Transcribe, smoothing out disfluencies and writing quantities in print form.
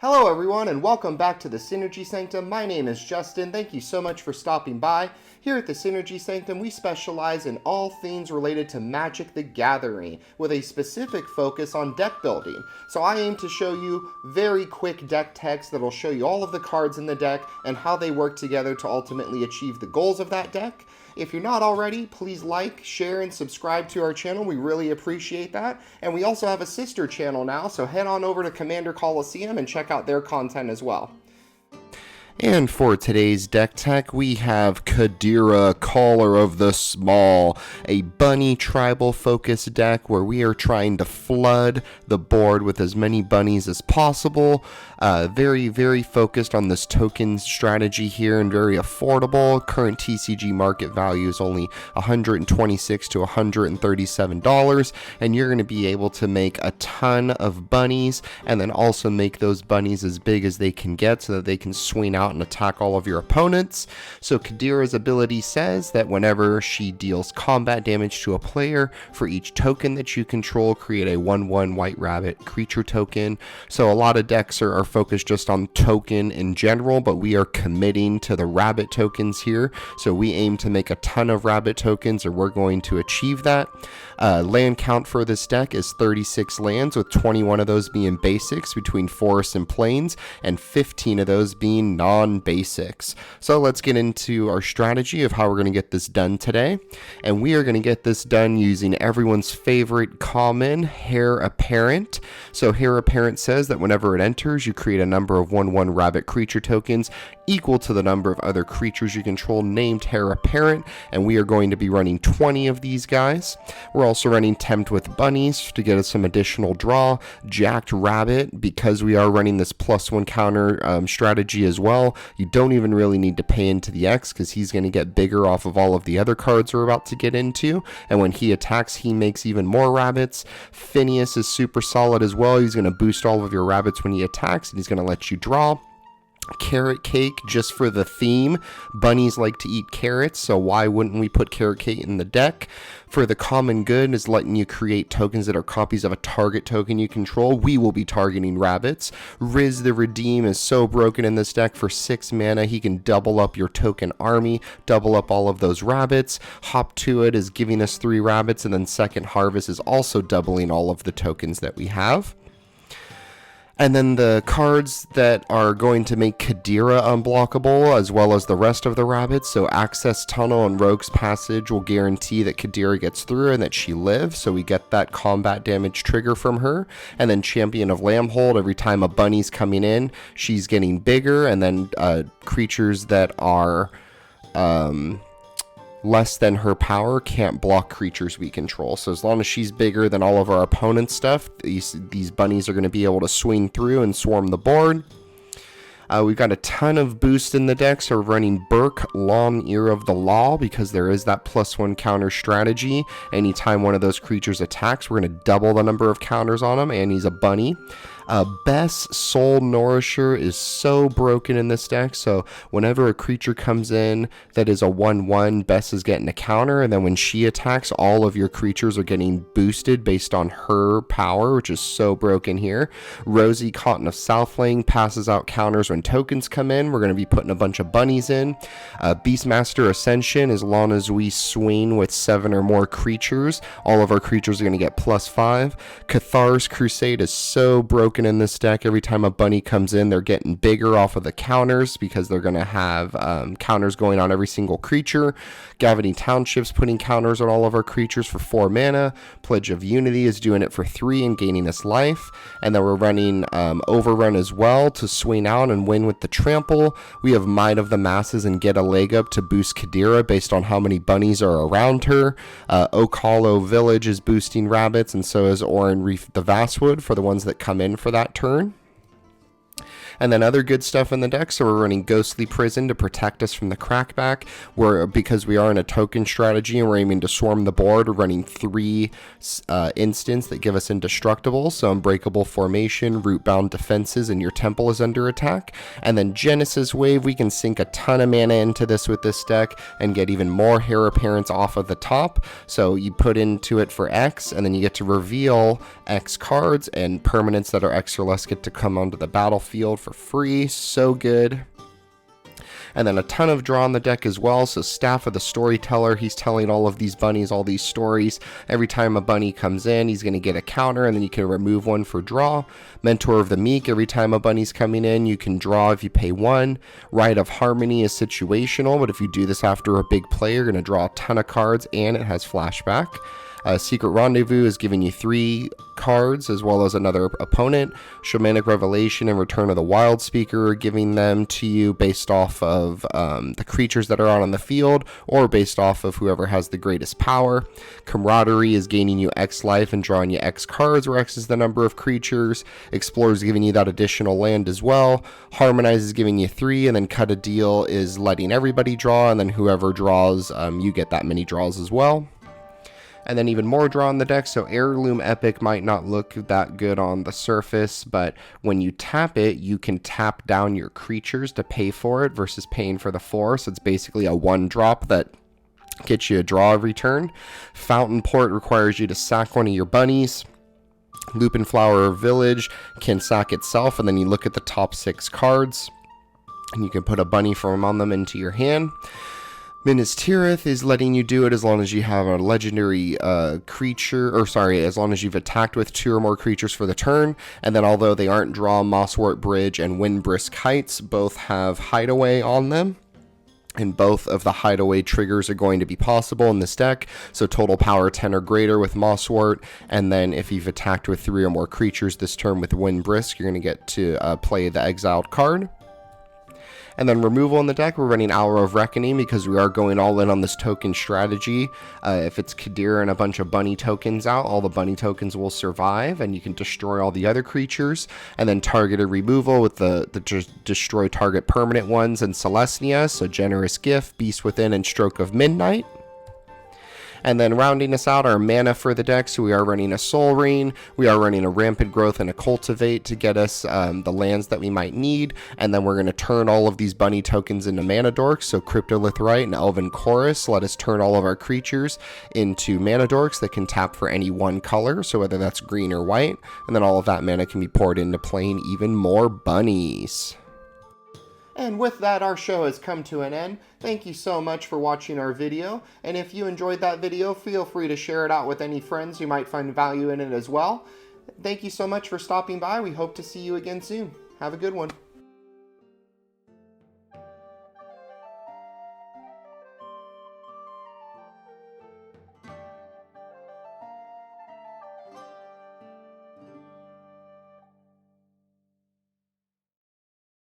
Hello everyone and welcome back to the Synergy Sanctum. My name is Justin. Thank you so much for stopping by. Here at the Synergy Sanctum, we specialize in all things related to Magic the Gathering with a specific focus on deck building. So I aim to show you very quick deck techs that'll show you all of the cards in the deck and how they work together to ultimately achieve the goals of that deck. If you're not already, please like, share, and subscribe to our channel. We really appreciate that. And we also have a sister channel now, so head on over to Commander Coliseum and check out their content as well. And for today's deck tech, we have Cadira, Caller of the Small, a bunny tribal focused deck where we are trying to flood the board with as many bunnies as possible. Very focused on this token strategy here and very affordable. Current TCG market value is only $126 to $137, and you're going to be able to make a ton of bunnies and then also make those bunnies as big as they can get so that they can swing out and attack all of your opponents. So Cadira's ability says that whenever she deals combat damage to a player, for each token that you control, create a 1/1 white rabbit creature token. So a lot of decks are focused just on token in general, but we are committing to the rabbit tokens here. So we aim to make a ton of rabbit tokens, or we're going to achieve that. Land count for this deck is 36 lands, with 21 of those being basics between forests and plains, and 15 of those being non-basics. So let's get into our strategy of how we're going to get this done today. And we are going to get this done using everyone's favorite common, Hare Apparent. So Hare Apparent says that whenever it enters, you create a number of 1/1 rabbit creature tokens equal to the number of other creatures you control named Hare Apparent, and we are going to be running 20 of these guys. We're also running Tempt with Bunnies to get us some additional draw, Jacked Rabbit, because we are running this +1 counter strategy as well. You don't even really need to pay into the X because he's going to get bigger off of all of the other cards we're about to get into, and when he attacks he makes even more rabbits. Phineas is super solid as well. He's going to boost all of your rabbits when he attacks, and he's going to let you draw. Carrot Cake, just for the theme. Bunnies like to eat carrots, so why wouldn't we put Carrot Cake in the deck? For the common good is letting you create tokens that are copies of a target token you control. We will be targeting rabbits. Riz the Redeem is so broken in this deck. For 6 mana, he can double up your token army, double up all of those rabbits. Hop to It is giving us 3 rabbits, and then Second Harvest is also doubling all of the tokens that we have. And then the cards that are going to make Cadira unblockable, as well as the rest of the rabbits. So Access Tunnel and Rogue's Passage will guarantee that Cadira gets through and that she lives. So we get that combat damage trigger from her. And then Champion of Lambhold, every time a bunny's coming in, she's getting bigger. And then creatures that are less than her power can't block creatures we control. So as long as she's bigger than all of our opponent's stuff, these bunnies are going to be able to swing through and swarm the board. We've got a ton of boost in the deck, so we're running Burke, Long Ear of the Law, because there is that +1 counter strategy. Anytime one of those creatures attacks, we're going to double the number of counters on him, and he's a bunny. Bess, Soul Nourisher is so broken in this deck, so whenever a creature comes in that is a 1/1, Bess is getting a counter, and then when she attacks, all of your creatures are getting boosted based on her power, which is so broken here. Rosie, Cotton of Southling, passes out counters when tokens come in. We're going to be putting a bunch of bunnies in. Beastmaster Ascension, as long as we swing with 7 or more creatures, all of our creatures are going to get +5. Cathar's Crusade is so broken in this deck. Every time a bunny comes in, they're getting bigger off of the counters because they're going to have counters going on every single creature. Gavany Township's putting counters on all of our creatures for 4 mana. Pledge of Unity is doing it for 3 and gaining us life. And then we're running Overrun as well to swing out and win with the trample. We have Might of the Masses and Get a Leg Up to boost Cadira based on how many bunnies are around her. Oak Hollow Village is boosting rabbits, and so is Oran Reef the Vastwood for the ones that come in for that turn. And then other good stuff in the deck, so we're running Ghostly Prison to protect us from the crackback. Because we are in a token strategy and we're aiming to swarm the board, we're running 3 instants that give us indestructible, so Unbreakable Formation, Rootbound Defenses, and your temple is under attack. And then Genesis Wave, we can sink a ton of mana into this with this deck and get even more Hare Apparents off of the top. So you put into it for X, and then you get to reveal X cards, and permanents that are X or less get to come onto the battlefield for free. So good. And then a ton of draw on the deck as well. So Staff of the Storyteller, he's telling all of these bunnies all these stories. Every time a bunny comes in, he's going to get a counter, and then you can remove one for draw. Mentor of the Meek, every time a bunny's coming in, you can draw if you pay 1. Rite of Harmony is situational, but if you do this after a big play, you're going to draw a ton of cards, and it has flashback. Secret Rendezvous is giving you 3 cards as well as another opponent. Shamanic Revelation and Return of the Wild Speaker are giving them to you based off of the creatures that are out on the field, or based off of whoever has the greatest power. Camaraderie is gaining you X life and drawing you X cards, where X is the number of creatures. Explore is giving you that additional land as well. Harmonize is giving you 3, and then Cut a Deal is letting everybody draw, and then whoever draws, you get that many draws as well. And then even more draw on the deck, so Heirloom Epic might not look that good on the surface, but when you tap it, you can tap down your creatures to pay for it versus paying for the 4, so it's basically a 1-drop that gets you a draw every turn. Fountain Port requires you to sack one of your bunnies. Lupin Flower Village can sack itself, and then you look at the top 6 cards, and you can put a bunny from on them into your hand. Minas Tirith is letting you do it as long as you have a legendary as long as you've attacked with 2 or more creatures for the turn. And then although they aren't draw, Mosswort Bridge and Windbrisk Heights both have Hideaway on them. And both of the Hideaway triggers are going to be possible in this deck. So total power 10 or greater with Mosswort. And then if you've attacked with 3 or more creatures this turn with Windbrisk, you're going to get to play the exiled card. And then removal in the deck, we're running Hour of Reckoning because we are going all in on this token strategy. If it's Cadira and a bunch of bunny tokens out, all the bunny tokens will survive, and you can destroy all the other creatures. And then targeted removal with the destroy target permanent ones and Celestia, so Generous Gift, Beast Within, and Stroke of Midnight. And then rounding us out, our mana for the deck, so we are running a Soul Ring, we are running a Rampant Growth and a Cultivate to get us the lands that we might need, and then we're going to turn all of these bunny tokens into mana dorks, so Cryptolith Rite and Elven Chorus let us turn all of our creatures into mana dorks that can tap for any one color, so whether that's green or white, and then all of that mana can be poured into playing even more bunnies. And with that, our show has come to an end. Thank you so much for watching our video, and if you enjoyed that video, feel free to share it out with any friends who might find value in it as well. Thank you so much for stopping by. We hope to see you again soon. Have a good one.